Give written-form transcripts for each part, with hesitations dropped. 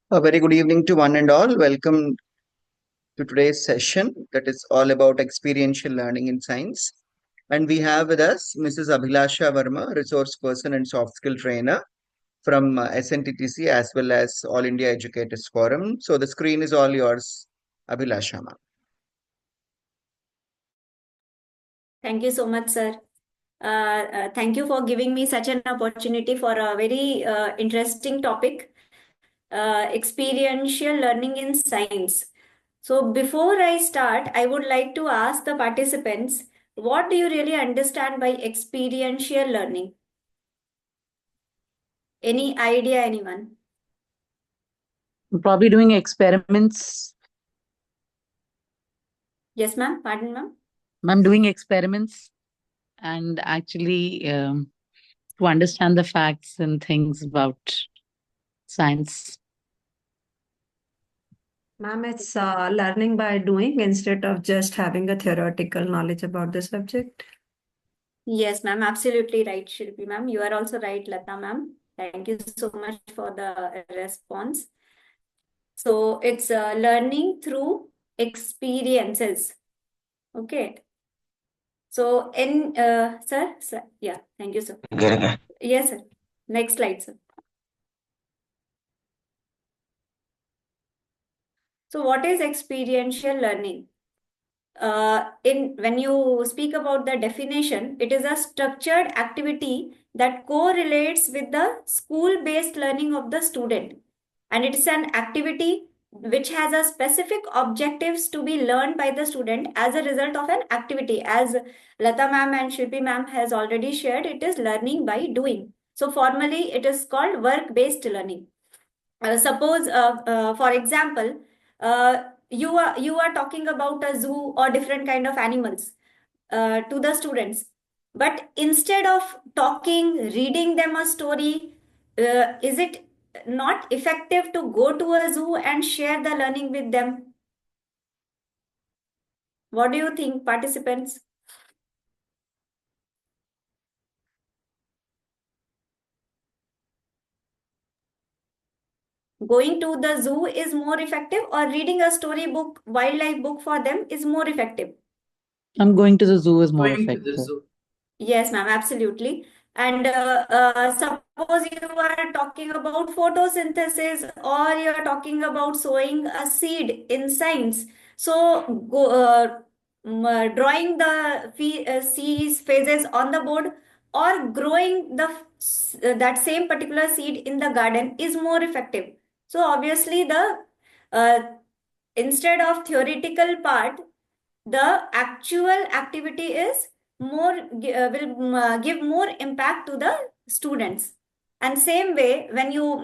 A very good evening to one and all. Welcome to today's session that is all about experiential learning in science. And we have with us Mrs. Abhilasha Verma, resource person and soft skill trainer from SNTTC as well as All India Educators Forum. So the screen is all yours, Abhilasha ma'am. Thank you so much, sir. Thank you for giving me such an opportunity for a very interesting topic, experiential learning in science. So before I start, I would like to ask the participants, what do you really understand by experiential learning? Any idea, anyone? Probably doing experiments. Yes, ma'am. Pardon, ma'am. I'm doing experiments and actually to understand the facts and things about science. Ma'am, it's learning by doing instead of just having a theoretical knowledge about the subject. Yes, ma'am. Absolutely right, Shilpi, ma'am. You are also right, Lata, ma'am. Thank you so much for the response. So it's learning through experiences. Okay. So sir, yeah, thank you, sir. Yes, sir. Next slide, sir. So what is experiential learning? When you speak about the definition, it is a structured activity that correlates with the school-based learning of the student, and it is an activity which has a specific objectives to be learned by the student as a result of an activity. As Lata ma'am and Shilpi ma'am has already shared, it is learning by doing. So formally, it is called work-based learning. Suppose, for example, you are talking about a zoo or different kind of animals to the students, but instead of talking, reading them a story, is it not effective to go to a zoo and share the learning with them? What do you think, participants? Going to the zoo is more effective, or reading a story book, wildlife book for them is more effective? I'm going to the zoo is more effective. Yes, ma'am, absolutely. And suppose you are talking about photosynthesis, or you are talking about sowing a seed in science. So, drawing the seeds phases on the board, or growing that same particular seed in the garden is more effective. So, obviously, the uh, instead of theoretical part, the actual activity is will give more impact to the students. And same way, when you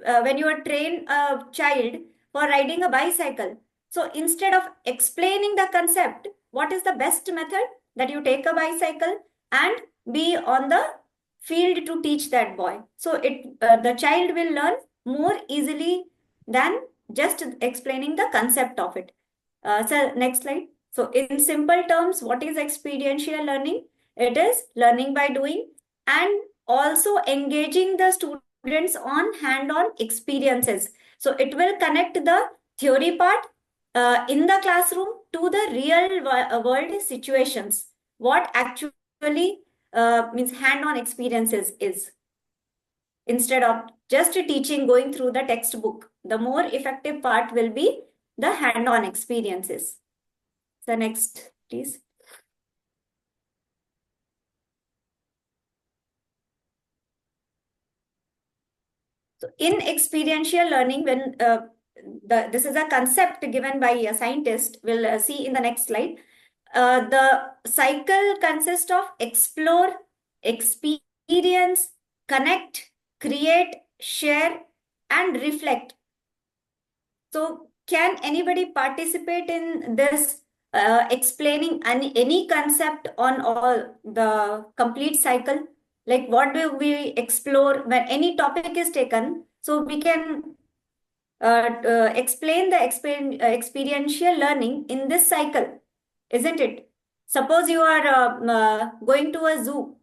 are train a child for riding a bicycle, so instead of explaining the concept, what is the best method? That you take a bicycle and be on the field to teach that boy, so the child will learn more easily than just explaining the concept of it. Sir, next slide. So in simple terms, what is experiential learning? It is learning by doing and also engaging the students on hand-on experiences. So it will connect the theory part in the classroom to the real world situations. What actually means hand-on experiences is. Instead of just teaching, going through the textbook, the more effective part will be the hand-on experiences. So next, please. So in experiential learning, when this is a concept given by a scientist, we'll see in the next slide. The cycle consists of explore, experience, connect, create, share, and reflect. So can anybody participate in this explaining any concept on all the complete cycle? Like what do we explore when any topic is taken? So we can explain the experiential learning in this cycle, isn't it? Suppose you are going to a zoo.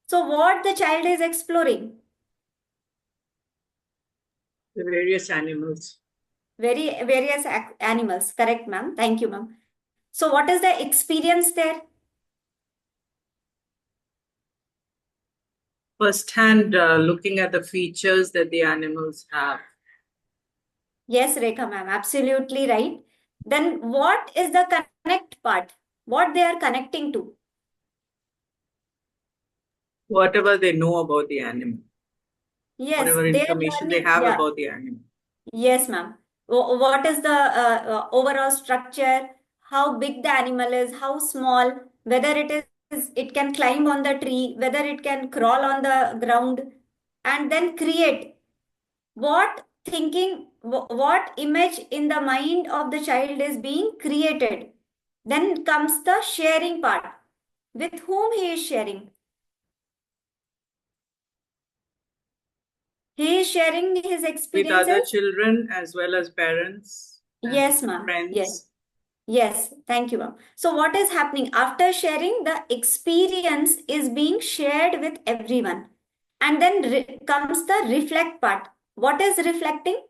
So what the child is exploring? The various animals. Various animals. Correct, ma'am. Thank you, ma'am. So what is the experience there? First-hand looking at the features that the animals have. Yes, Rekha ma'am, absolutely right. Then what is the connect part? What they are connecting to? Whatever they know about the animal. Yes, Whatever they are information they learning. have Yeah. about the animal. Yes, ma'am. What is the overall structure? How big the animal is? How small? Whether it can climb on the tree, whether it can crawl on the ground, and then create. What thinking, what image in the mind of the child is being created? Then comes the sharing part. With whom he is sharing? He is sharing his With experiences. other children as well as parents. Yes, ma'am. Friends. Yes. Yes, thank you, ma'am. So what is happening? After sharing, the experience is being shared with everyone. And then comes the reflect part. What is reflecting?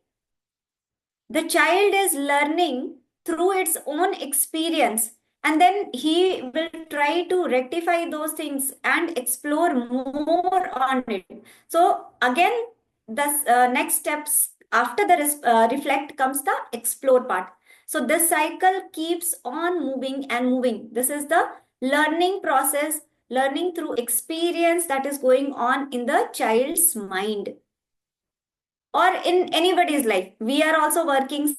The child is learning through its own experience, and then he will try to rectify those things and explore more on it. So again, the next steps after the reflect comes the explore part. So this cycle keeps on moving and moving. This is the learning process, learning through experience that is going on in the child's mind or in anybody's life. We are also working.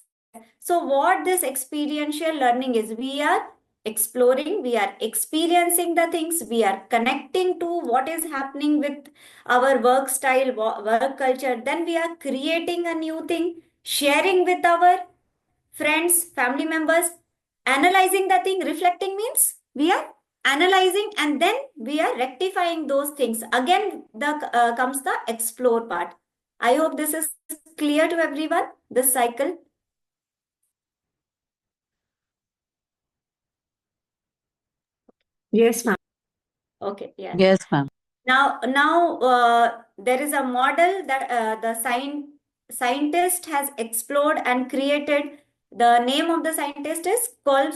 So what this experiential learning is, we are exploring, we are experiencing the things, we are connecting to what is happening with our work style, work culture. Then we are creating a new thing, sharing with our friends, family members, analyzing the thing. Reflecting means we are analyzing and then we are rectifying those things. Again, the comes the explore part. I hope this is clear to everyone, this cycle. Yes, ma'am. Okay, yeah. Yes, ma'am. Now there is a model that the scientist has explored and created. The name of the scientist is Kolb,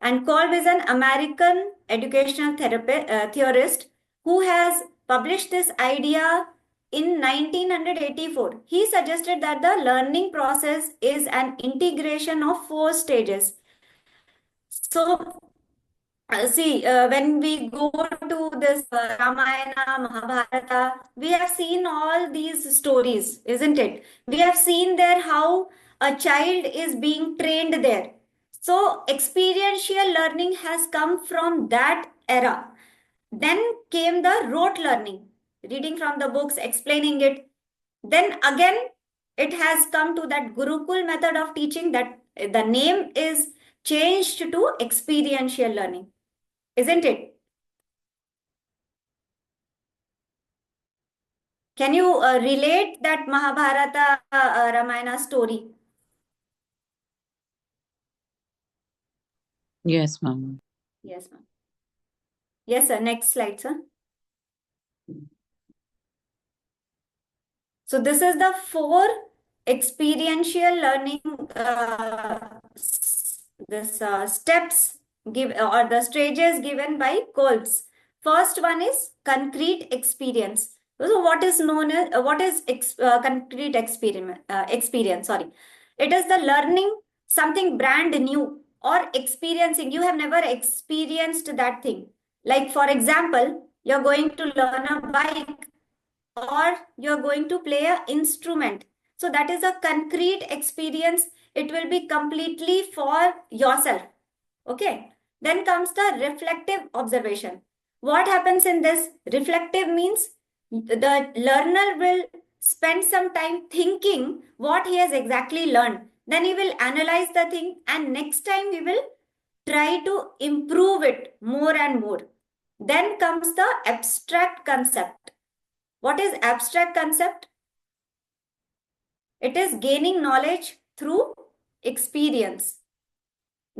and Kolb is an American educational theorist who has published this idea in 1984. He suggested that the learning process is an integration of 4 stages. So see, when we go to this Ramayana, Mahabharata, we have seen all these stories, isn't it? We have seen there how a child is being trained there. So experiential learning has come from that era. Then came the rote learning, reading from the books, explaining it. Then again, it has come to that Gurukul method of teaching, that the name is changed to experiential learning. Isn't it? Can you relate that Mahabharata Ramayana story? Yes, ma'am. Yes, ma'am. Yes, sir. Next slide, sir. So this is the 4 experiential learning steps or the stages given by Kolb's. First one is concrete experience. So what is known as what is concrete experience? Sorry, it is the learning something brand new or experiencing. You have never experienced that thing. Like for example, you're going to learn a bike or you're going to play an instrument. So that is a concrete experience. It will be completely for yourself. Okay. Then comes the reflective observation. What happens in this? Reflective means the learner will spend some time thinking what he has exactly learned. Then he will analyze the thing and next time he will try to improve it more and more. Then comes the abstract concept. What is abstract concept? It is gaining knowledge through experience.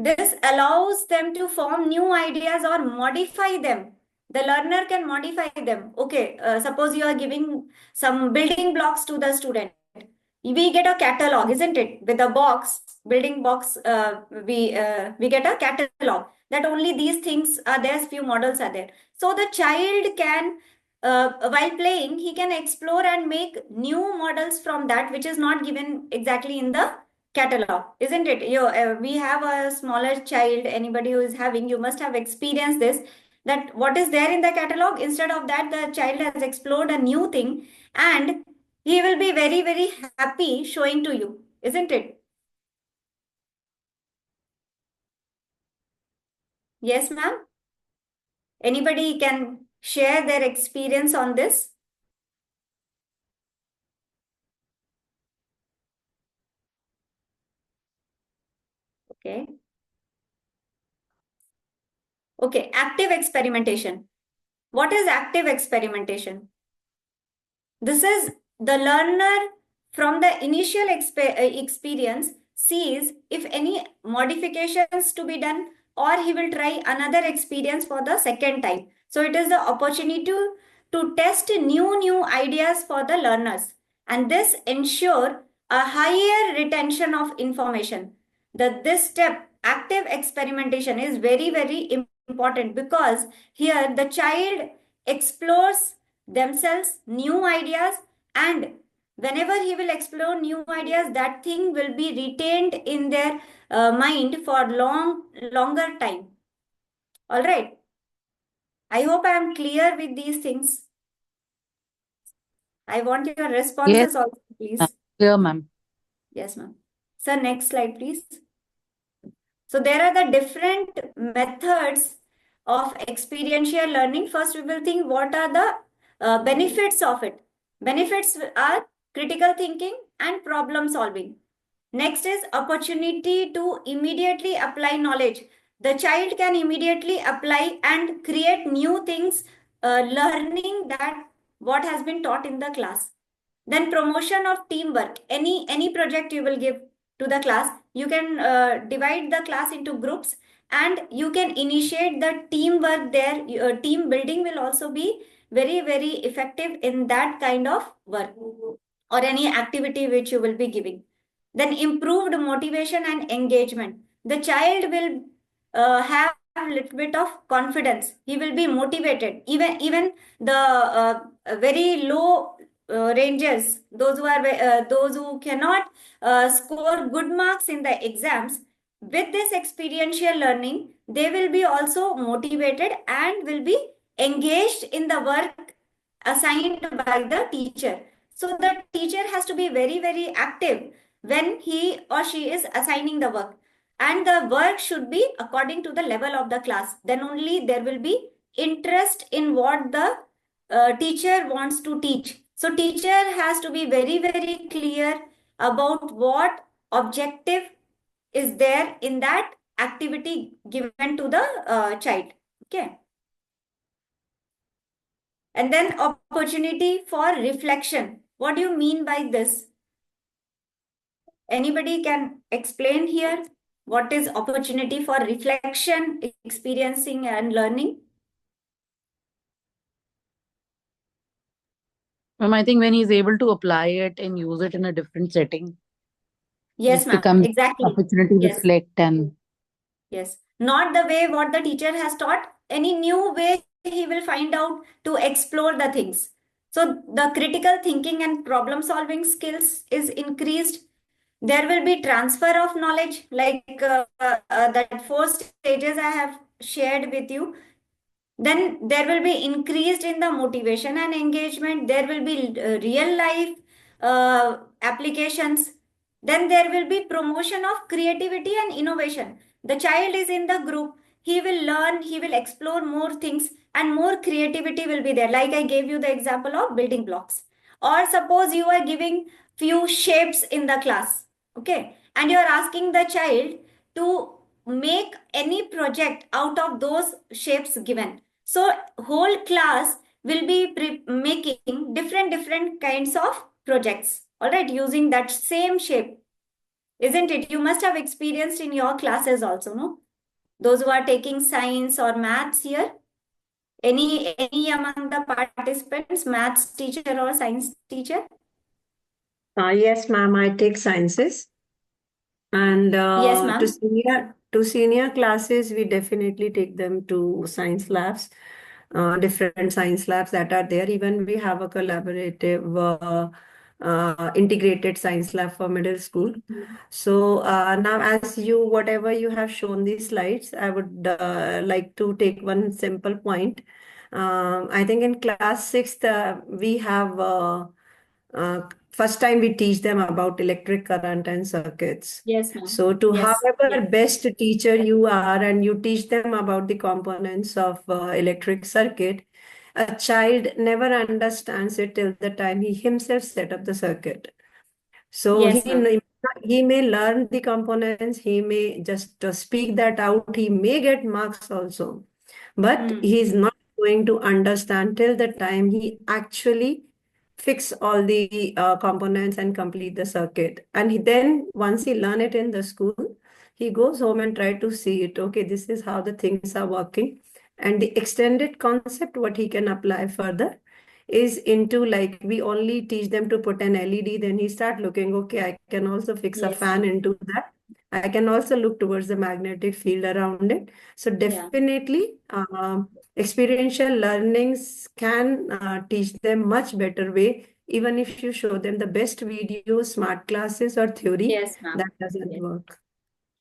This allows them to form new ideas or modify them. The learner can modify them. Okay, suppose you are giving some building blocks to the student. we get a catalog, isn't it? With a box, building box, we get a catalog that only these things are there, few models are there. So the child can, while playing, he can explore and make new models from that, which is not given exactly in the catalog, isn't it? We have a smaller child, anybody who is having, you must have experienced this, that what is there in the catalog, instead of that, the child has explored a new thing, and he will be very, very happy showing to you, isn't it? Yes, ma'am? Anybody can share their experience on this? Okay. Okay, active experimentation. What is active experimentation? This is the learner from the initial experience sees if any modifications to be done, or he will try another experience for the second time. So it is the opportunity to test new ideas for the learners, and this ensure a higher retention of information. This step, active experimentation, is very, very important, because here the child explores themselves new ideas, and whenever he will explore new ideas, that thing will be retained in their mind for longer time. All right, I hope I am clear with these things. I want your responses also, please. Clear, ma'am. Yes, ma'am. Sir, next slide, please. So there are the different methods of experiential learning. First, we will think what are the benefits of it. Benefits are critical thinking and problem solving. Next is opportunity to immediately apply knowledge. The child can immediately apply and create new things, learning that what has been taught in the class. Then promotion of teamwork. Any project you will give to the class, you can divide the class into groups, and you can initiate the teamwork there. Team building will also be very, very effective in that kind of work, or any activity which you will be giving. Then improved motivation and engagement. The child will have a little bit of confidence. He will be motivated. Even the very low rangers, those who cannot score good marks in the exams, with this experiential learning, they will be also motivated and will be engaged in the work assigned by the teacher. So the teacher has to be very, very active when he or she is assigning the work, and the work should be according to the level of the class. Then only there will be interest in what the teacher wants to teach. So teacher has to be very, very clear about what objective is there in that activity given to the child. Okay. And then opportunity for reflection. What do you mean by this? Anybody can explain here? What is opportunity for reflection, experiencing, and learning? Ma'am, I think when he's able to apply it and use it in a different setting, Yes, this ma'am. becomes Exactly. opportunity to Yes. reflect and Yes. Not the way what the teacher has taught, any new way he will find out to explore the things. So the critical thinking and problem solving skills is increased. There will be transfer of knowledge, like that 4 stages I have shared with you. Then there will be increased in the motivation and engagement. There will be real life applications. Then there will be promotion of creativity and innovation. The child is in the group, he will learn, he will explore more things, and more creativity will be there. Like I gave you the example of building blocks. Or suppose you are giving few shapes in the class, okay, and you are asking the child to make any project out of those shapes given. So whole class will be making different kinds of projects, all right, using that same shape, isn't it? You must have experienced in your classes also, no? Those who are taking science or maths here, any among the participants, maths teacher or science teacher? Yes, ma'am, I take sciences. And Yes, ma'am. to senior classes, we definitely take them to science labs, different science labs that are there. Even we have a collaborative integrated science lab for middle school. So now, as you whatever you have shown these slides, I would like to take one simple point. I think in class sixth, we have first time we teach them about electric current and circuits. Yes, ma'am. So to Yes. however best teacher you are and you teach them about the components of electric circuit, a child never understands it till the time he himself set up the circuit. So Yes, ma'am. he may learn the components, he may just speak that out, he may get marks also, but he is not going to understand till the time he actually fix all the components and complete the circuit. And then once he learn it in the school, he goes home and try to see it. Okay, this is how the things are working. And the extended concept, what he can apply further is into, like, we only teach them to put an LED, then he start looking, okay, I can also fix a Yes, fan ma'am. into that. I can also look towards the magnetic field around it. So Yeah. definitely, experiential learnings can teach them much better way. Even if you show them the best videos, smart classes or theory, Yes, ma'am. that doesn't Yes. work.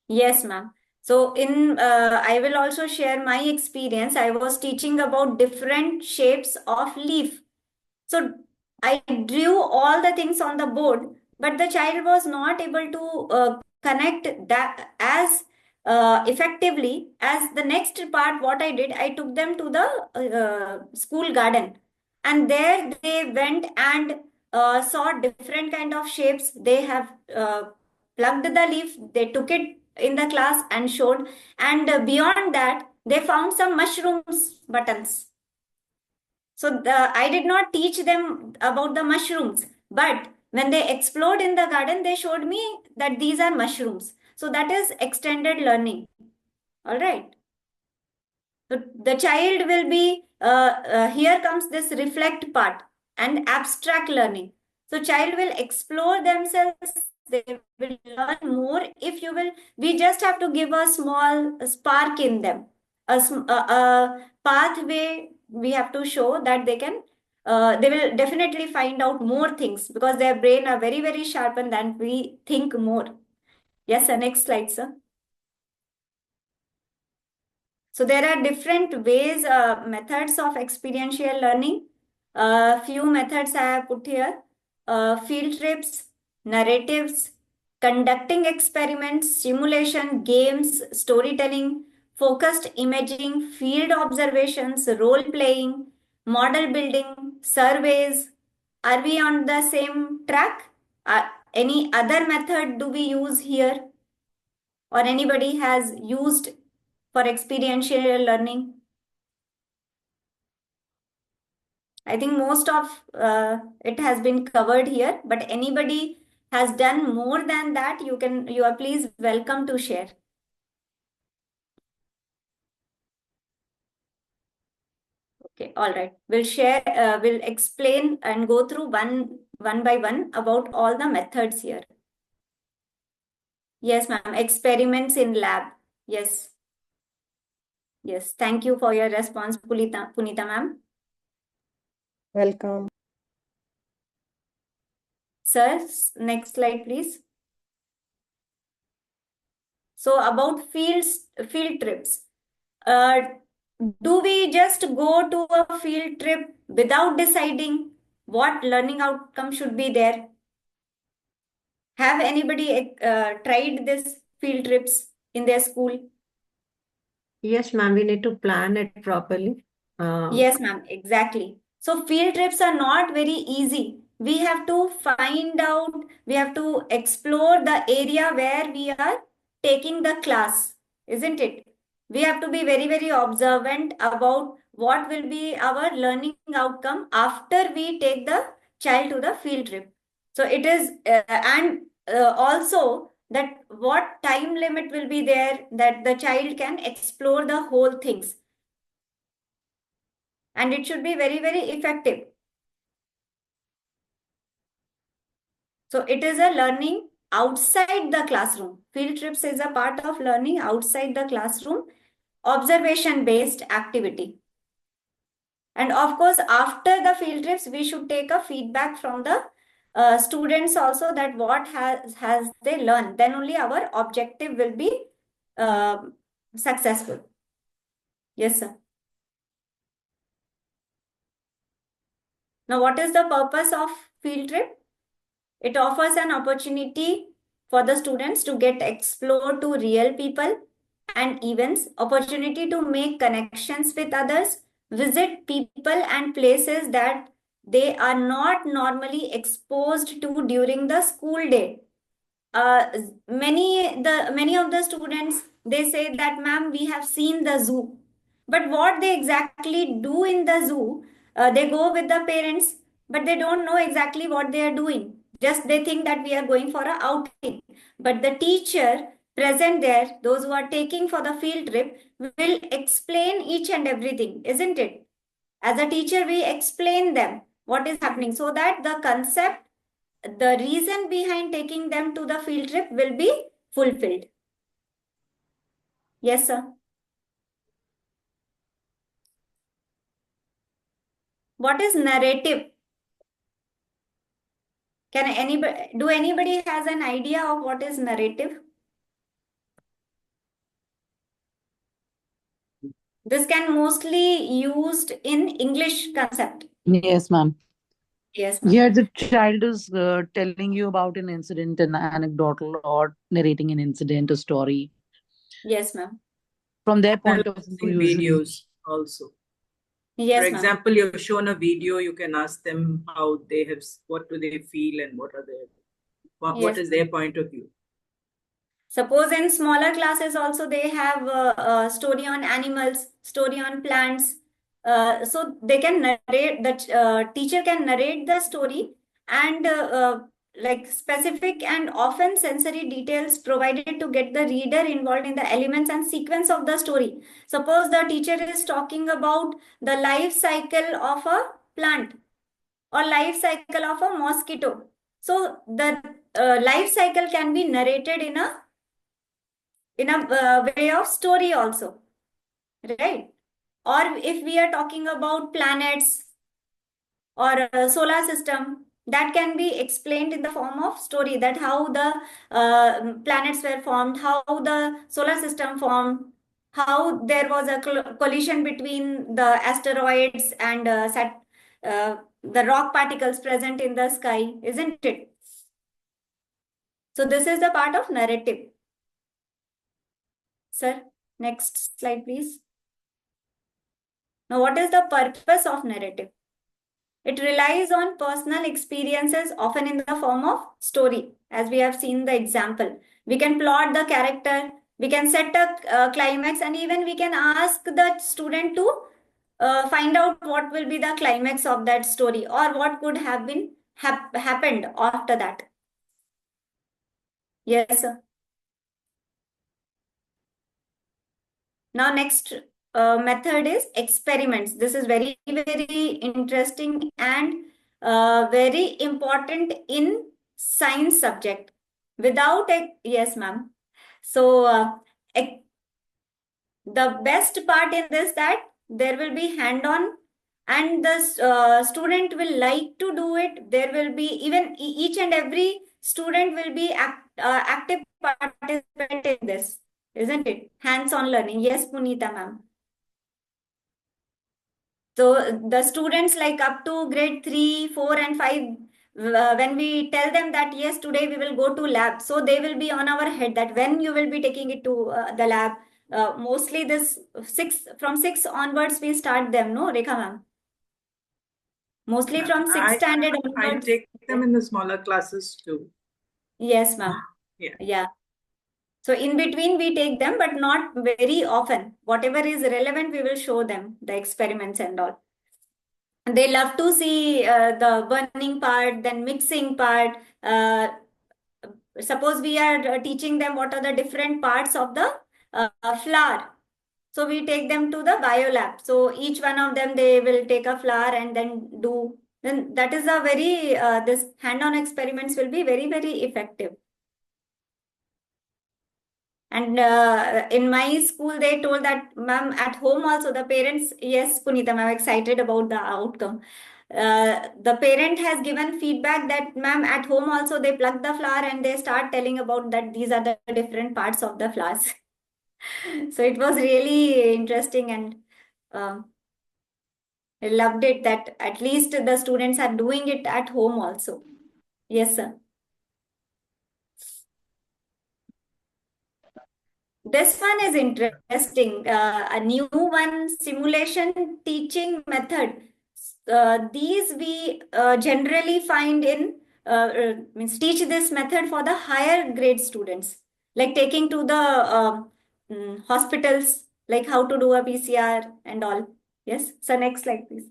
Yes, ma'am. So I will also share my experience. I was teaching about different shapes of leaf. So I drew all the things on the board, but the child was not able to connect that as effectively as the next part. What I did, I took them to the school garden, and there they went and saw different kind of shapes. They have plugged the leaf, they took it in the class and showed, and beyond that, they found some mushrooms buttons. So I did not teach them about the mushrooms, but when they explored in the garden, they showed me that these are mushrooms. So that is extended learning. All right. So the child will be, here comes this reflect part and abstract learning. So child will explore themselves. They will learn more if you will, we just have to give a small spark in them, a pathway we have to show that they can, they will definitely find out more things because their brain are very, very sharpened than we think more. Yes, sir. Next slide, sir. So there are different ways, methods of experiential learning. Few methods I have put here. Field trips, narratives, conducting experiments, simulation, games, storytelling, focused imaging, field observations, role playing, model building, surveys. Are we on the same track? Any other method do we use here? Or anybody has used for experiential learning? I think most of it has been covered here, but anybody has done more than that, you are please welcome to share. Okay, all right. We'll share, we'll explain and go through one by one about all the methods here. Yes, ma'am. Experiments in lab. Yes. Yes. Thank you for your response, Punita ma'am. Welcome. Sir, next slide, please. So about field trips. Do we just go to a field trip without deciding what learning outcome should be there? Have anybody tried this field trips in their school? Yes, ma'am, we need to plan it properly. Yes, ma'am, exactly. So field trips are not very easy. We have to find out, we have to explore the area where we are taking the class, isn't it? We have to be very, very observant about what will be our learning outcome after we take the child to the field trip. So it is, and also that what time limit will be there that the child can explore the whole things. And it should be very, very effective. So it is a learning outside the classroom. Field trips is a part of learning outside the classroom, observation-based activity. And of course, after the field trips, we should take a feedback from the students also, that what has they learned. Then only our objective will be successful. Yes, sir. Now, what is the purpose of field trip? It offers an opportunity for the students to get explore to real people and events, opportunity to make connections with others, visit people and places that they are not normally exposed to during the school day. Many of the students, they say that, ma'am, we have seen the zoo, but what they exactly do in the zoo, they go with the parents, but they don't know exactly what they are doing. Just they think that we are going for a outing, but the teacher present there, those who are taking for the field trip, will explain each and everything, isn't it? As a teacher, we explain them what is happening, so that the concept, the reason behind taking them to the field trip will be fulfilled. Yes, sir. What is narrative? Do anybody has an idea of what is narrative? This can mostly used in English concept. Yes, ma'am. Yes, ma'am. Here, the child is telling you about an incident, an anecdotal, or narrating an incident, a story. Yes, ma'am. From their point of view, Analyzing usually. videos also. Yes, For ma'am. example, you've shown a video, you can ask them how they have, what do they feel, and what Yes. what is their point of view. Suppose in smaller classes also they have a story on animals, story on plants. So they can narrate, the teacher can narrate the story, and like specific and often sensory details provided to get the reader involved in the elements and sequence of the story. Suppose the teacher is talking about the life cycle of a plant or life cycle of a mosquito. So the life cycle can be narrated in a way of story also, right? Or if we are talking about planets or a solar system, that can be explained in the form of story, that how the planets were formed, how the solar system formed, how there was a collision between the asteroids and the rock particles present in the sky, isn't it? So this is the part of narrative. Sir, next slide, please. Now, what is the purpose of narrative? It relies on personal experiences, often in the form of story, as we have seen the example. We can plot the character, we can set a climax, and even we can ask the student to find out what will be the climax of that story, or what could have been happened after that. Yes, sir. Now, next method is experiments. This is very, very interesting and very important in science subject. Without it, yes, ma'am. So the best part in this, that there will be hand-on, and the student will like to do it. There will be even each and every student will be active participant in this, isn't it? Hands-on learning. Yes, Punita ma'am. So the students like up to grade 3, 4 and 5, when we tell them that yes, today we will go to lab, so they will be on our head that when you will be taking it to the lab. Mostly this from 6 onwards we start them, no, Rekha ma'am? Mostly from 6th standard I onwards. take them in the smaller classes too. Yes, ma'am. Yeah. Yeah. So in between we take them, but not very often. Whatever is relevant, we will show them the experiments and all. They love to see the burning part, then mixing part. Suppose we are teaching them what are the different parts of the flower. So we take them to the bio lab. So each one of them, they will take a flower and then do then that is a very, this hand-on experiments will be very, very effective. And in my school, they told that, ma'am, at home also the parents, yes, Punita, ma'am, excited about the outcome. The parent has given feedback that, ma'am, at home also they pluck the flower and they start telling about that these are the different parts of the flowers. So it was really interesting, and I loved it that at least the students are doing it at home also. Yes, sir. This one is interesting. A new one, simulation teaching method. These we generally find in means teach this method for the higher grade students, like taking to the hospitals, like how to do a PCR and all. Yes. So next slide, please.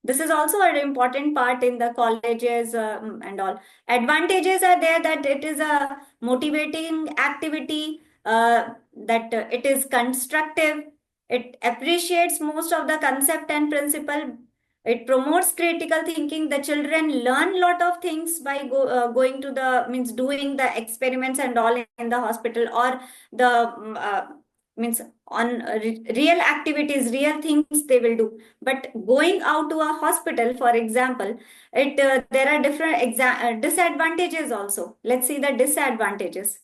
This is also an important part in the colleges and all. Advantages are there that it is a motivating activity, that it is constructive, it appreciates most of the concept and principle, it promotes critical thinking. The children learn lot of things by going to the, means doing the experiments and all in the hospital, or the means on real activities, real things they will do. But going out to a hospital, for example, it there are different disadvantages also. Let's see the disadvantages.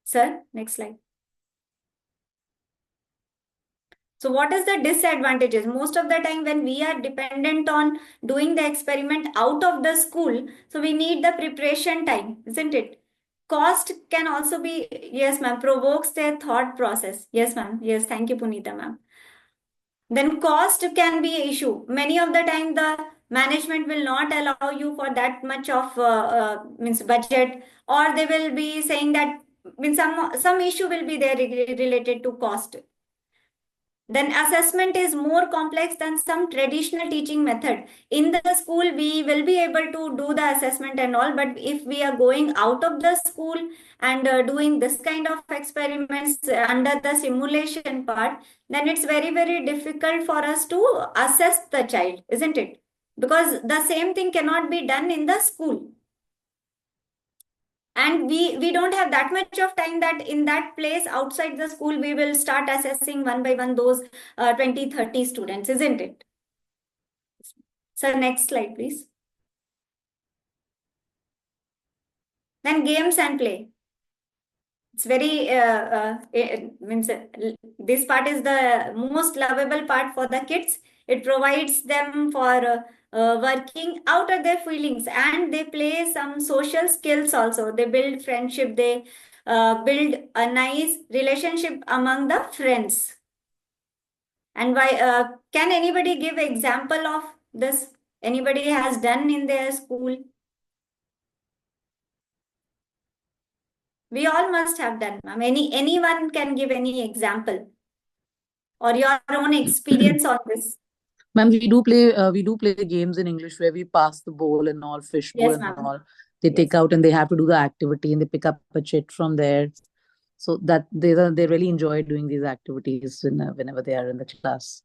Sir, next slide. So what is the disadvantages? Most of the time when we are dependent on doing the experiment out of the school, so we need the preparation time, isn't it? Cost can also be, yes, ma'am, provokes their thought process. Yes, ma'am. Yes, thank you, Punita, ma'am. Then cost can be an issue. Many of the time the management will not allow you for that much of means budget, or they will be saying that, means some issue will be there related to cost. Then assessment is more complex than some traditional teaching method. In the school, we will be able to do the assessment and all, but if we are going out of the school and doing this kind of experiments under the simulation part, then it's very, very difficult for us to assess the child, isn't it? Because the same thing cannot be done in the school. And we don't have that much of time that in that place outside the school we will start assessing one by one those 20-30 students, isn't it? So next slide, please. Then games and play. It's very means this part is the most lovable part for the kids. It provides them for working out of their feelings, and they play some social skills also. They build friendship. They build a nice relationship among the friends. And why can anybody give example of this? Anybody has done in their school? We all must have done, ma'am. Anyone can give any example or your own experience on this. Ma'am, we do play games in English where we pass the bowl and all, fish bowl Yes, and ma'am. all. They Yes. take out and they have to do the activity and they pick up a chit from there. So that they really enjoy doing these activities whenever they are in the class.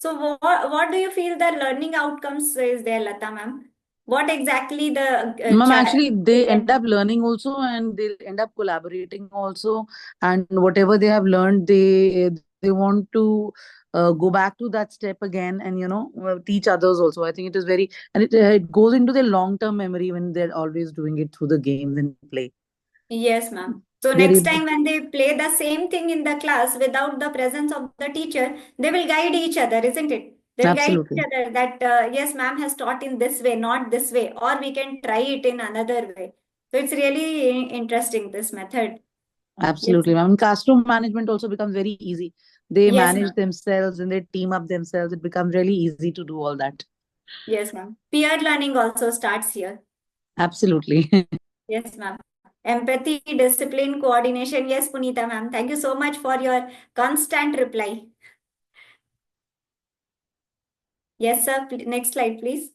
So what do you feel the learning outcomes is there, Lata ma'am? What exactly the Ma'am, actually, they children- end up learning also, and they'll end up collaborating also. And whatever they have learned, they want to go back to that step again, and teach others also. I think it is very, and it goes into their long-term memory when they're always doing it through the games and play. Yes, ma'am. So They're next able- time when they play the same thing in the class without the presence of the teacher, they will guide each other, isn't it? They'll guide Absolutely. each other that, yes, ma'am has taught in this way, not this way, or we can try it in another way. So it's really interesting, this method. Absolutely, ma'am. Classroom management also becomes very easy. They Yes, manage ma'am. themselves and they team up themselves. It becomes really easy to do all that. Yes, ma'am. Peer learning also starts here. Absolutely. Yes, ma'am. Empathy, discipline, coordination. Yes, Punita ma'am. Thank you so much for your constant reply. Yes, sir. Next slide, please.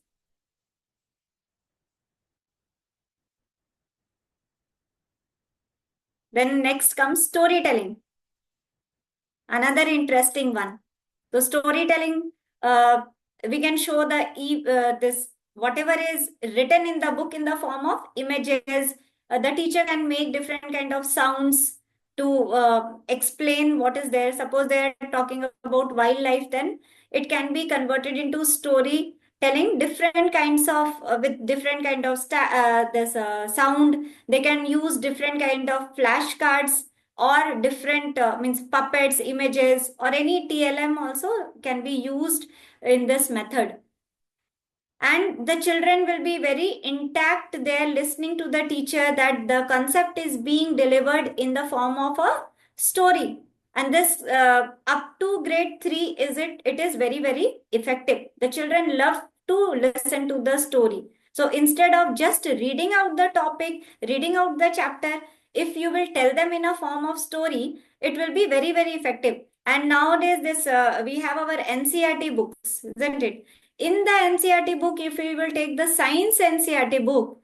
Then next comes storytelling. Another interesting one. So storytelling, we can show this whatever is written in the book in the form of images. The teacher can make different kind of sounds to explain what is there. Suppose they are talking about wildlife, then it can be converted into story telling different kinds of with different kind of this sound. They can use different kind of flashcards or different means puppets, images, or any TLM also can be used in this method. And the children will be very intact there, listening to the teacher, that the concept is being delivered in the form of a story. And this up to grade 3 it is very, very effective. The children love to listen to the story. So instead of just reading out the topic, reading out the chapter, if you will tell them in a form of story, it will be very, very effective. And nowadays we have our NCERT books, isn't it? In the NCERT book, if we will take the science NCERT book,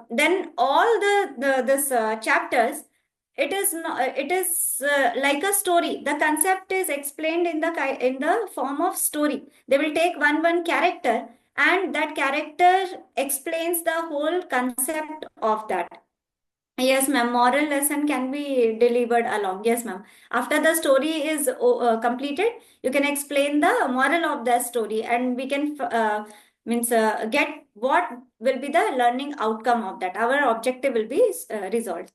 then all this chapters, it is like a story. The concept is explained in the form of story. They will take one character, and that character explains the whole concept of that. Yes, ma'am. Moral lesson can be delivered along. Yes, ma'am. After the story is completed, you can explain the moral of the story, and we can get what will be the learning outcome of that. Our objective will be resolved.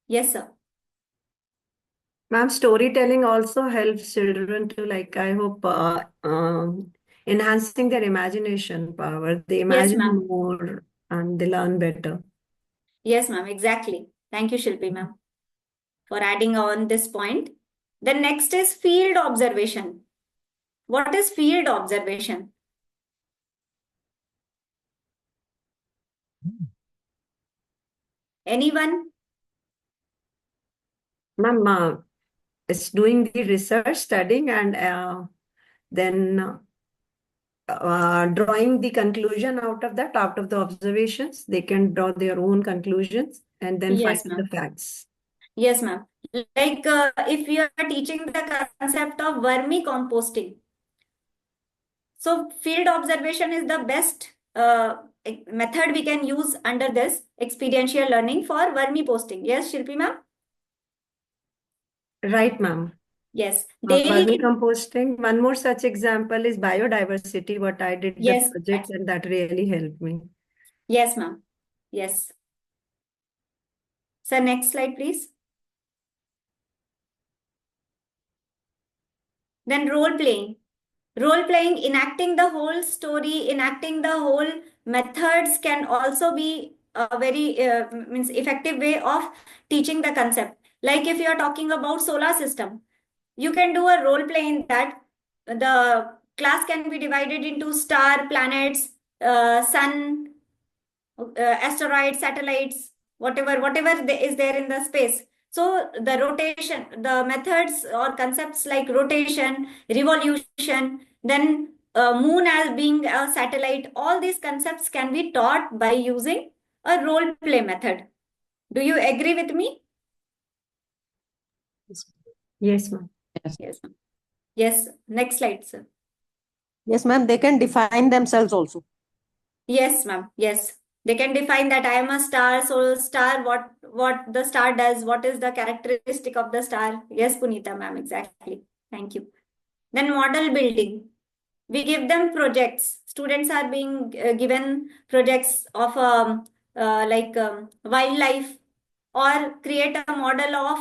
Yes, sir. Ma'am, storytelling also helps children to, like, I hope, enhancing their imagination power. They Yes, imagine ma'am. more and they learn better. Yes, ma'am. Exactly. Thank you, Shilpi, ma'am, for adding on this point. The next is field observation. What is field observation? Anyone? Ma'am, it's doing the research, studying, and then drawing the conclusion out of that, out of the observations. They can draw their own conclusions and then Yes, find ma'am. the facts. Yes, ma'am. Like if you are teaching the concept of vermicomposting, so field observation is the best method we can use under this experiential learning for vermicomposting. Yes, Shilpi ma'am? Right, ma'am. Yes. Daily. Vermicomposting. One more such example is biodiversity, what I did the Yes. project, and that really helped me. Yes, ma'am. Yes. So next slide, please. Then role playing. Role playing, enacting the whole story, enacting the whole methods can also be a very means effective way of teaching the concept. Like if you are talking about solar system, you can do a role play in that. The class can be divided into star, planets, sun, asteroids, satellites, whatever is there in the space. So the rotation, the methods or concepts like rotation, revolution, then moon as being a satellite, all these concepts can be taught by using a role play method. Do you agree with me? Yes, ma'am. Yes, ma'am. Yes. Next slide, sir. Yes, ma'am. They can define themselves also. Yes, ma'am. Yes. They can define that I am a star. So star, what the star does, what is the characteristic of the star? Yes, Punita ma'am, exactly. Thank you. Then model building. We give them projects. Students are being given projects of wildlife, or create a model of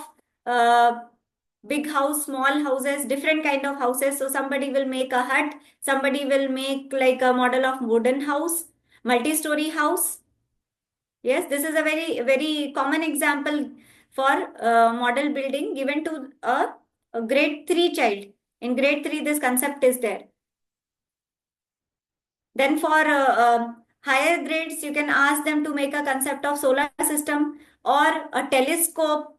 big house, small houses, different kind of houses. So somebody will make a hut, somebody will make like a model of wooden house, multi-story house. Yes, this is a very, very common example for model building given to a grade 3 child. In grade 3, this concept is there. Then for higher grades, you can ask them to make a concept of solar system or a telescope.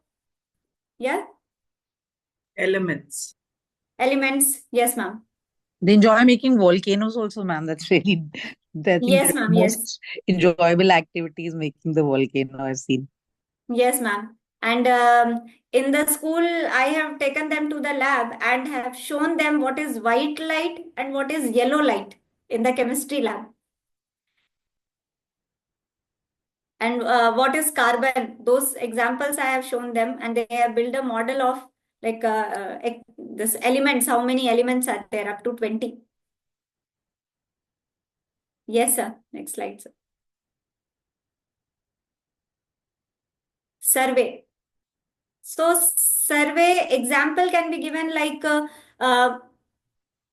Yeah. Elements. Elements. Yes, ma'am. They enjoy making volcanoes also, ma'am. That's really, I think Yes, the ma'am. Yes. most enjoyable activity is making the volcano I've seen. Yes, ma'am. And in the school, I have taken them to the lab and have shown them what is white light and what is yellow light in the chemistry lab. And what is carbon? Those examples I have shown them, and they have built a model of like this elements, how many elements are there, up to 20. Yes, sir. Next slide, sir. Survey. So survey example can be given like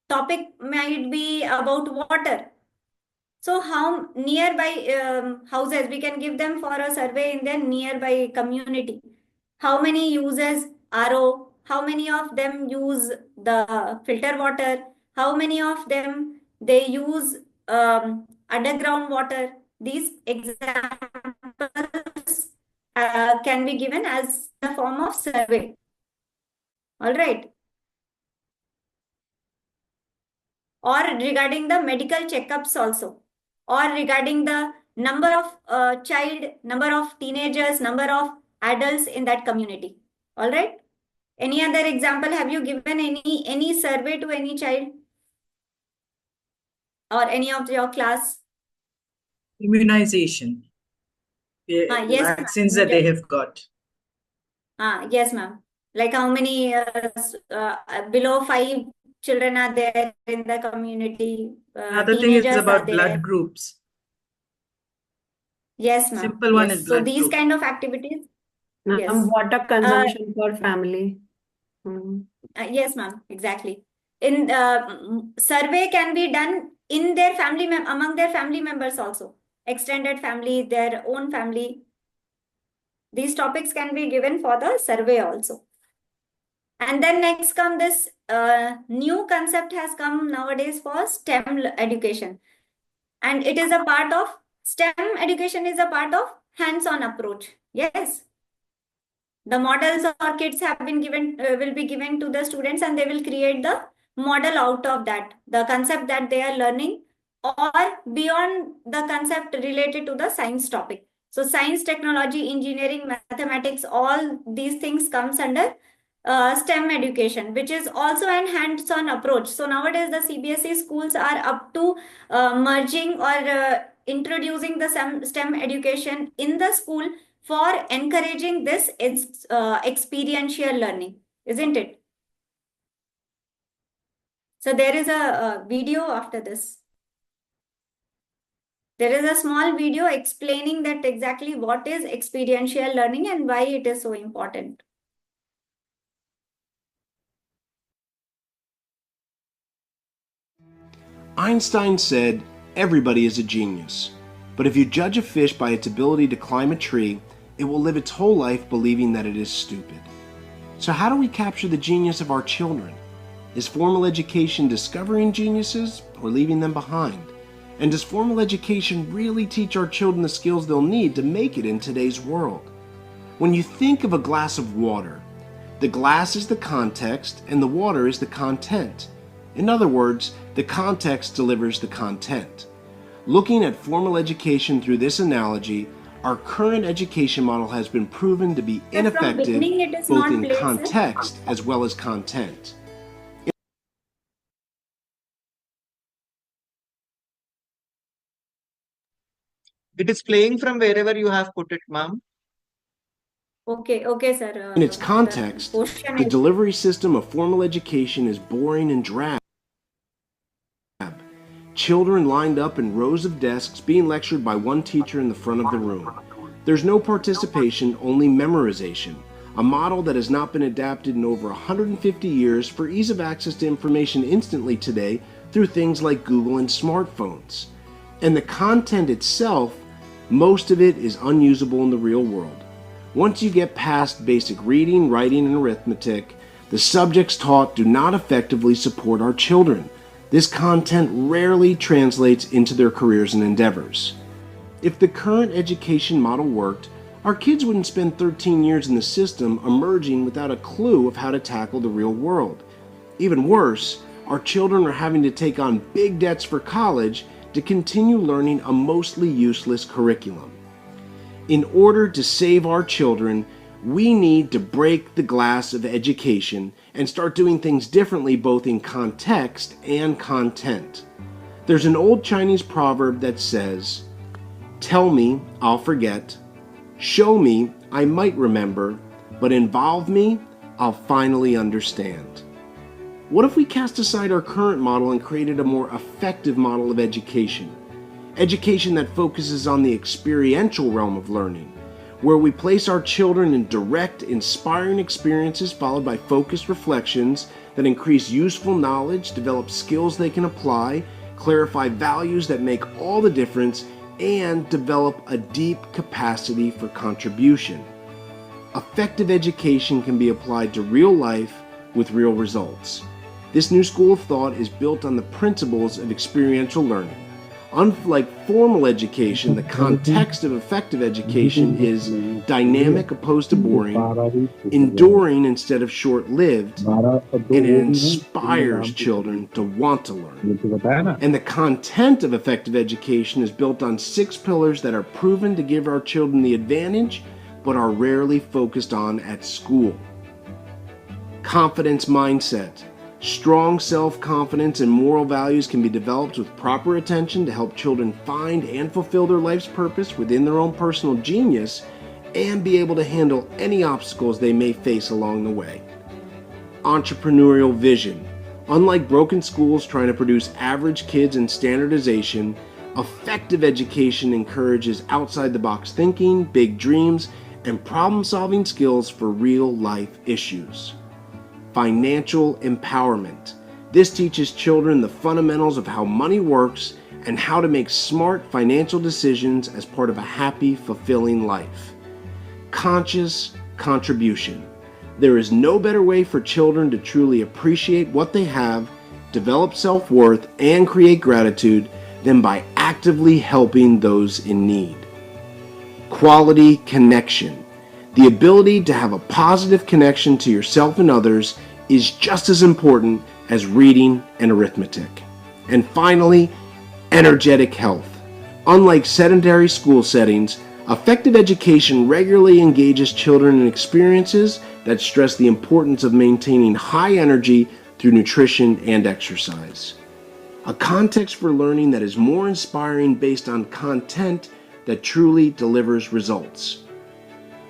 topic might be about water. So how nearby houses, we can give them for a survey in their nearby community. How many uses RO? How many of them use the filter water? How many of them they use underground water? These examples can be given as a form of survey. All right. Or regarding the medical checkups also, or regarding the number of number of teenagers, number of adults in that community. All right. Any other example? Have you given any survey to any child or any of your class? Immunization. Yes, Vaccines that they have got. yes, ma'am. Like how many below 5 children are there in the community? Another thing is Teenagers about are there. blood groups. Yes, ma'am. Simple one Yes. is So blood these group. kind of activities. Yes. Water consumption per family. Yes, ma'am. Exactly. In survey can be done in their family among their family members also. Extended family, their own family. These topics can be given for the survey also. And then next come this new concept has come nowadays for STEM education. And it is a part of STEM education is a part of hands-on approach. Yes. The models or kits have been given, will be given to the students, and they will create the model out of that, the concept that they are learning, or beyond the concept related to the science topic. So science, technology, engineering, mathematics, all these things comes under STEM education, which is also an hands-on approach. So nowadays the CBSE schools are up to merging or introducing the STEM education in the school for encouraging this experiential learning, isn't it? So there is a video after this. There is a small video explaining that exactly what is experiential learning and why it is so important. Einstein said, "Everybody is a genius. But if you judge a fish by its ability to climb a tree, it will live its whole life believing that it is stupid." So how do we capture the genius of our children? Is formal education discovering geniuses or leaving them behind? And does formal education really teach our children the skills they'll need to make it in today's world? When you think of a glass of water, the glass is the context and the water is the content. In other words, the context delivers the content. Looking at formal education through this analogy, our current education model has been proven to be ineffective both in context as well as content. It is playing from wherever you have put it, ma'am. Okay, sir. In its context, the delivery system of formal education is boring and drab. Children lined up in rows of desks being lectured by one teacher in the front of the room. There's no participation, only memorization, a model that has not been adapted in over 150 years for ease of access to information instantly today through things like Google and smartphones. And the content itself, most of it is unusable in the real world. Once you get past basic reading, writing, and arithmetic, the subjects taught do not effectively support our children. This content rarely translates into their careers and endeavors. If the current education model worked, our kids wouldn't spend 13 years in the system emerging without a clue of how to tackle the real world. Even worse, our children are having to take on big debts for college to continue learning a mostly useless curriculum. In order to save our children, We need to break the glass of education and start doing things differently both in context and content. There's an old Chinese proverb that says, "Tell me, I'll forget. Show me, I might remember. But involve me, I'll finally understand." What if we cast aside our current model and created a more effective model of education? Education that focuses on the experiential realm of learning, where we place our children in direct, inspiring experiences followed by focused reflections that increase useful knowledge, develop skills they can apply, clarify values that make all the difference, and develop a deep capacity for contribution. Effective education can be applied to real life with real results. This new school of thought is built on the principles of experiential learning. Unlike formal education, the context of effective education is dynamic opposed to boring, enduring instead of short-lived, and it inspires children to want to learn. And the content of effective education is built on 6 pillars that are proven to give our children the advantage, but are rarely focused on at school. Confidence mindset. Strong self-confidence and moral values can be developed with proper attention to help children find and fulfill their life's purpose within their own personal genius and be able to handle any obstacles they may face along the way. Entrepreneurial vision. Unlike broken schools trying to produce average kids and standardization, effective education encourages outside-the-box thinking, big dreams, and problem-solving skills for real-life issues. Financial empowerment. This teaches children the fundamentals of how money works and how to make smart financial decisions as part of a happy, fulfilling life. Conscious contribution. There is no better way for children to truly appreciate what they have, develop self-worth, and create gratitude than by actively helping those in need. Quality connection. The ability to have a positive connection to yourself and others is just as important as reading and arithmetic. And finally, energetic health. Unlike sedentary school settings, effective education regularly engages children in experiences that stress the importance of maintaining high energy through nutrition and exercise. A context for learning that is more inspiring based on content that truly delivers results.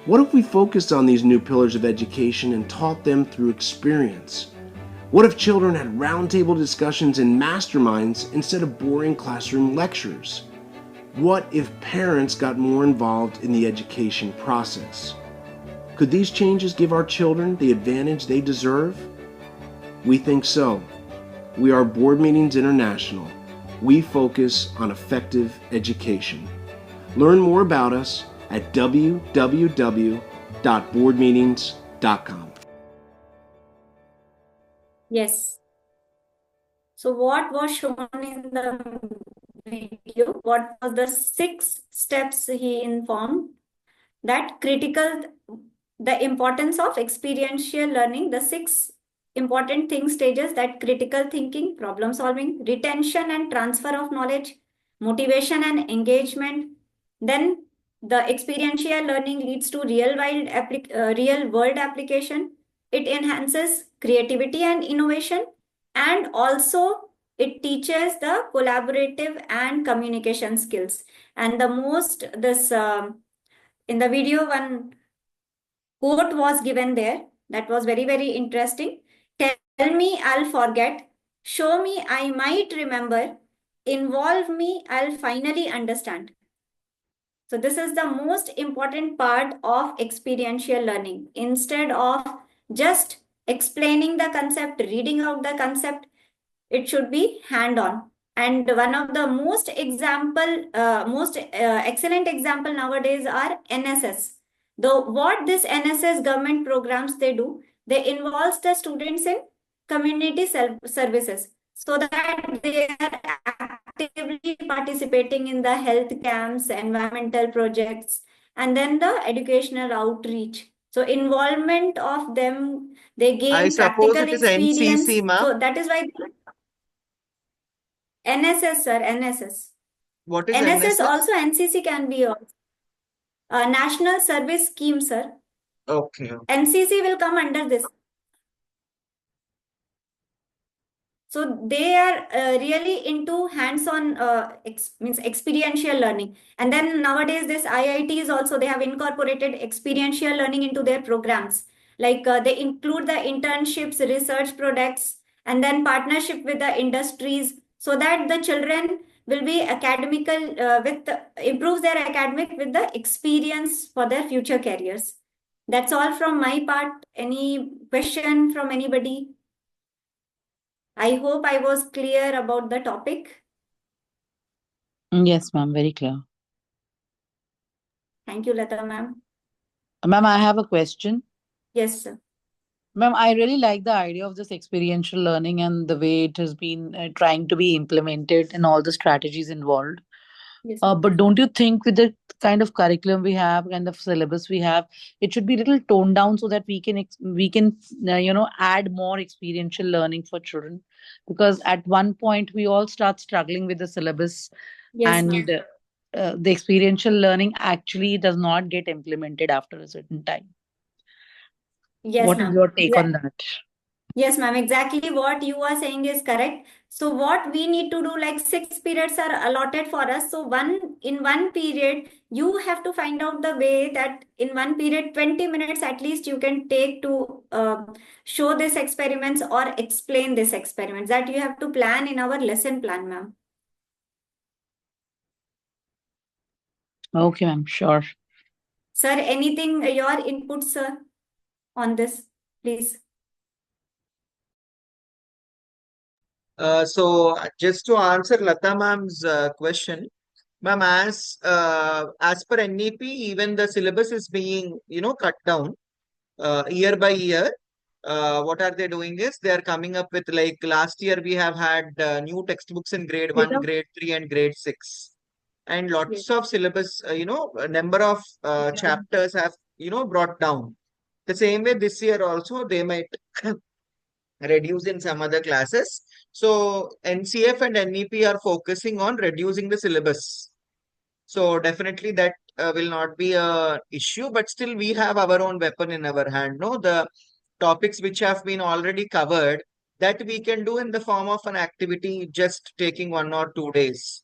What if we focused on these new pillars of education and taught them through experience? What if children had roundtable discussions in masterminds instead of boring classroom lectures? What if parents got more involved in the education process? Could these changes give our children the advantage they deserve? We think so. We are Board Meetings International. We focus on effective education. Learn more about us at www.boardmeetings.com. Yes. So what was shown in the video? What was the 6 steps he informed? That the importance of experiential learning, the 6 important stages, that critical thinking, problem solving, retention and transfer of knowledge, motivation and engagement. Then the experiential learning leads to real world application. It enhances creativity and innovation, and also it teaches the collaborative and communication skills. And in the video, one quote was given there that was very, very interesting. Tell me, I'll forget. Show me, I might remember. Involve me, I'll finally understand. So this is the most important part of experiential learning. Instead of just explaining the concept, reading out the concept, it should be hand-on. And one of the most excellent example nowadays are NSS. Though what this NSS government programs they do, they involve the students in community services, so that they are actively participating in the health camps, environmental projects, and then the educational outreach. So involvement of them, they gain I suppose practical it is experience. NCC, ma'am. So that is why NSS, sir, NSS. What is NSS NSS? also NCC can be also. National Service Scheme, sir. Okay. NCC will come under this. So they are really into hands-on means experiential learning. And then nowadays this IITs also, they have incorporated experiential learning into their programs. Like they include the internships, research products, and then partnership with the industries, so that the children will be academical improves their academic with the experience for their future careers. That's all from my part. Any question from anybody? I hope I was clear about the topic. Yes, ma'am, very clear. Thank you, Lata ma'am. Ma'am, I have a question. Yes, sir. Ma'am, I really like the idea of this experiential learning and the way it has been trying to be implemented and all the strategies involved. Yes, ma'am. But don't you think with the kind of curriculum we have, kind of syllabus we have, it should be a little toned down so that we can add more experiential learning for children? Because at one point we all start struggling with the syllabus, Yes, and ma'am. the experiential learning actually does not get implemented after a certain time. Yes, What is ma'am. your take on that? Yes, ma'am. Exactly what you are saying is correct. So what we need to do, like 6 periods are allotted for us. So in one period, you have to find out the way that in one period, 20 minutes at least you can take to show these experiments or explain these experiments. That you have to plan in our lesson plan, ma'am. Okay, ma'am, sure. Sir, anything, your input, sir, on this, please? So just to answer Lata ma'am's question, ma'am, as per NEP, even the syllabus is being cut down year by year. What are they doing is they are coming up with, like, last year we have had new textbooks in grade 1, grade 3, and grade 6, and lots of syllabus. A number of chapters have brought down. The same way this year also they might reduce in some other classes. So NCF and NEP are focusing on reducing the syllabus. So definitely that will not be a issue, but still we have our own weapon in our hand. No, the topics which have been already covered, that we can do in the form of an activity, just taking 1 or 2 days.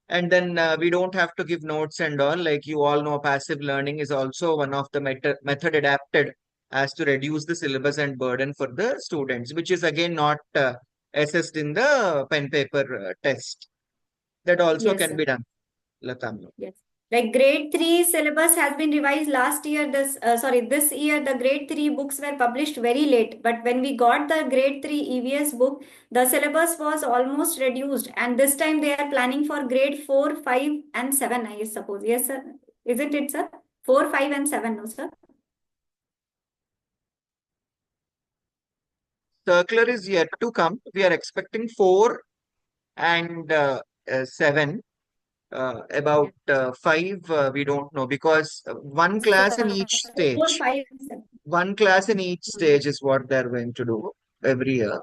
And then we don't have to give notes and all. Like you all know, passive learning is also one of the method adapted as to reduce the syllabus and burden for the students, which is again not assessed in the pen paper test. That also Yes, can sir. be done, Lata. Yes. Like grade 3 syllabus has been revised last year. This year, the grade 3 books were published very late. But when we got the grade 3 EVS book, the syllabus was almost reduced. And this time they are planning for grade 4, 5, and 7, I suppose. Yes, sir. Isn't it, sir? 4, 5, and 7, no, sir? Circular is yet to come. We are expecting 4 and 7. About 5, we don't know, because one class in each 4, stage. 5, and 7. One class in each stage is what they're going to do every year.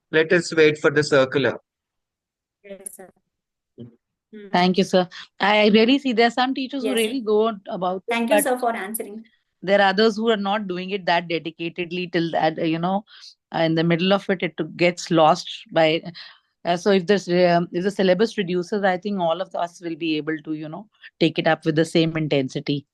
Let us wait for the circular. Yes, sir. Thank you, sir. I really see there are some teachers who Yes. really go about it, Thank you, but sir, for answering. there are others who are not doing it that dedicatedly till that, in the middle of it, it gets lost by. So if the syllabus reduces, I think all of us will be able to, take it up with the same intensity.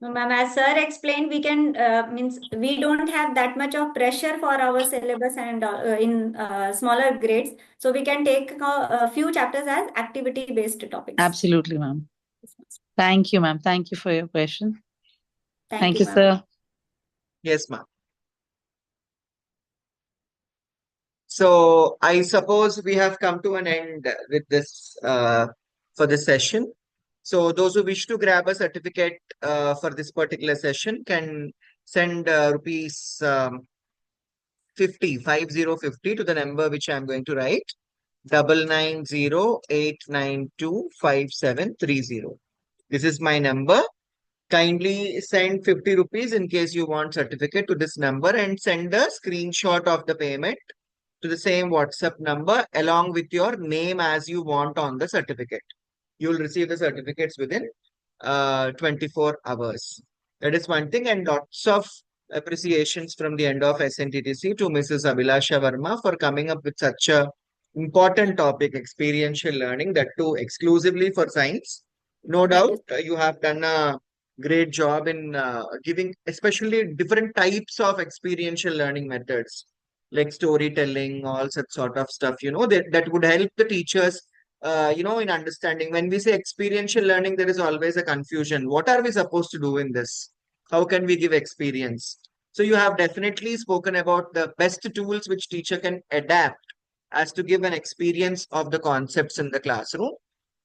No, ma'am, as sir explained, we can means we don't have that much of pressure for our syllabus and in smaller grades, so we can take a few chapters as activity-based topics. Absolutely, ma'am. Thank you, ma'am. Thank you for your question. Thank you, ma'am. sir. Yes, ma'am. So I suppose we have come to an end with this for this session. So those who wish to grab a certificate for this particular session can send rupees 50 to the number which I'm going to write, 9908925730. This is my number. Kindly send 50 rupees in case you want certificate to this number, and send a screenshot of the payment to the same WhatsApp number along with your name as you want on the certificate. You will receive the certificates within 24 hours. That is one thing, and lots of appreciations from the end of SNTTC to Mrs. Abhilasha Verma for coming up with such a important topic, experiential learning, that too exclusively for science. No doubt, you have done a great job in giving, especially different types of experiential learning methods, like storytelling, all such sort of stuff, that would help the teachers, in understanding. When we say experiential learning, there is always a confusion. What are we supposed to do in this? How can we give experience? So you have definitely spoken about the best tools which teacher can adapt as to give an experience of the concepts in the classroom.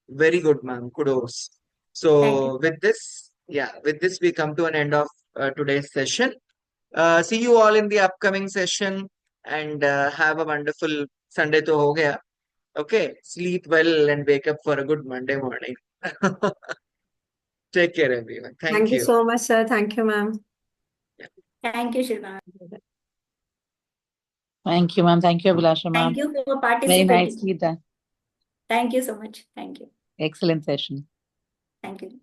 Very good, ma'am. Kudos. Thank So you. with this we come to an end of today's session. See you all in the upcoming session, and have a wonderful Sunday to ho gaya. Okay, sleep well and wake up for a good Monday morning. Take care, everyone. Thank Thank you you. so much, sir. Thank you, ma'am. Thank you, Shilpa. Thank you, ma'am. Thank you, Abhilasha, ma'am. Thank you for Very participating. nicely done. Thank you so much. Thank you. Excellent session. Thank you.